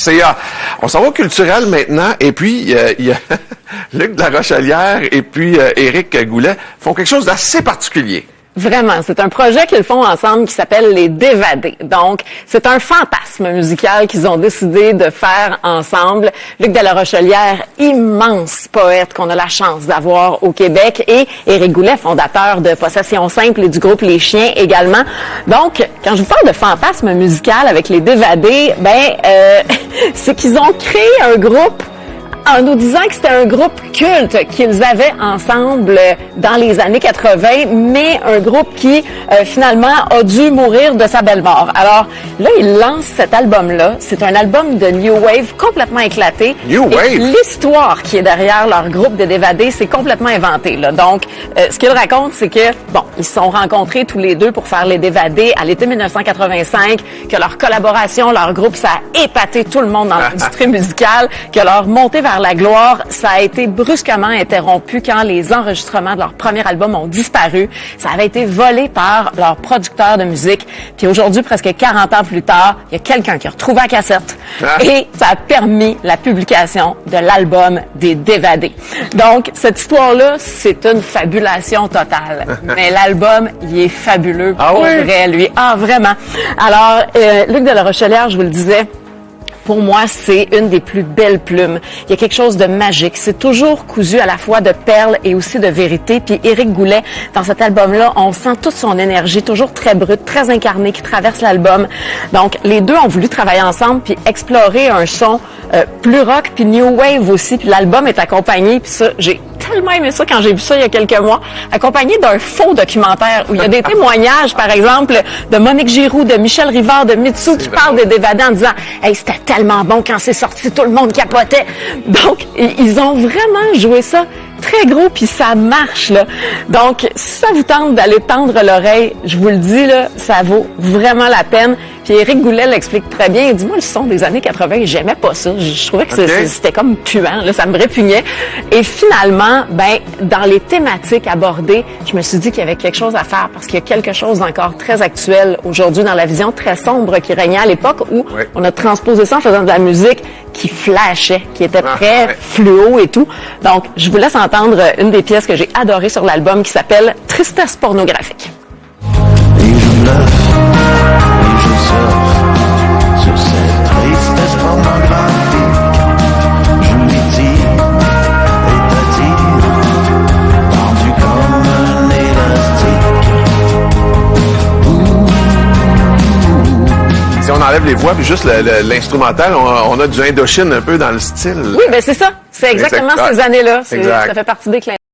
RCA. On s'en va au culturel maintenant, et puis il y a Luc de la Rochelière et puis Éric Goulet font quelque chose d'assez particulier. Vraiment, c'est un projet qu'ils font ensemble qui s'appelle Les Dévadés. Donc, c'est un fantasme musical qu'ils ont décidé de faire ensemble. Luc de la Rochelière, immense poète qu'on a la chance d'avoir au Québec, et Éric Goulet, fondateur de Possession Simple et du groupe Les Chiens également. Donc, quand je vous parle de fantasme musical avec Les Dévadés, c'est qu'ils ont créé un groupe en nous disant que c'était un groupe culte qu'ils avaient ensemble dans les années 80, mais un groupe qui, finalement, a dû mourir de sa belle mort. Alors, là, ils lancent cet album-là. C'est un album de New Wave complètement éclaté. New Wave? L'histoire qui est derrière leur groupe de Dévadés, c'est complètement inventé, là. Donc, ce qu'ils racontent, c'est que, ils se sont rencontrés tous les deux pour faire Les Dévadés à l'été 1985, que leur collaboration, leur groupe, ça a épaté tout le monde dans l'industrie musicale, que leur montée vers la gloire, ça a été brusquement interrompu quand les enregistrements de leur premier album ont disparu. Ça avait été volé par leur producteur de musique. Puis aujourd'hui, presque 40 ans plus tard, il y a quelqu'un qui a retrouvé la cassette et ça a permis la publication de l'album des Dévadés. Donc, cette histoire-là, c'est une fabulation totale. Mais l'album, il est fabuleux pour vrai, lui. Ah, vraiment. Alors, Luc de la Rochelière, je vous le disais, pour moi, c'est une des plus belles plumes. Il y a quelque chose de magique. C'est toujours cousu à la fois de perles et aussi de vérité. Puis Éric Goulet, dans cet album-là, on sent toute son énergie, toujours très brute, très incarnée, qui traverse l'album. Donc, les deux ont voulu travailler ensemble puis explorer un son plus rock puis new wave aussi. Puis l'album est accompagné, puis ça, j'ai tellement aimé ça quand j'ai vu ça il y a quelques mois, accompagné d'un faux documentaire où il y a des témoignages, par exemple, de Monique Giroux, de Michel Rivard, de Mitsou, qui parlent des Dévadés en disant « Hey, c'était tellement bon quand c'est sorti, tout le monde capotait. » Donc, ils ont vraiment joué ça très gros, puis ça marche, là. Donc, si ça vous tente d'aller tendre l'oreille, je vous le dis, là, ça vaut vraiment la peine. Puis Éric Goulet l'explique très bien. Il dit, moi, le son des années 80, j'aimais pas ça. Je trouvais que c'était comme puant, là, ça me répugnait. Et finalement, dans les thématiques abordées, je me suis dit qu'il y avait quelque chose à faire parce qu'il y a quelque chose d'encore très actuel aujourd'hui dans la vision très sombre qui régnait à l'époque où on a transposé ça en faisant de la musique qui flashait, qui était très fluo et tout. Donc, je vous laisse entendre une des pièces que j'ai adorées sur l'album qui s'appelle « Tristesse pornographique ». Et je bluffe, et je surfe sur cette tristesse pornographique. Je lui dis, et t'as dit, tendu comme un élastique. Si on enlève les voix puis juste l'instrumental, on a du Indochine un peu dans le style. Oui, c'est ça. C'est exactement ces années-là. Ça fait partie des clins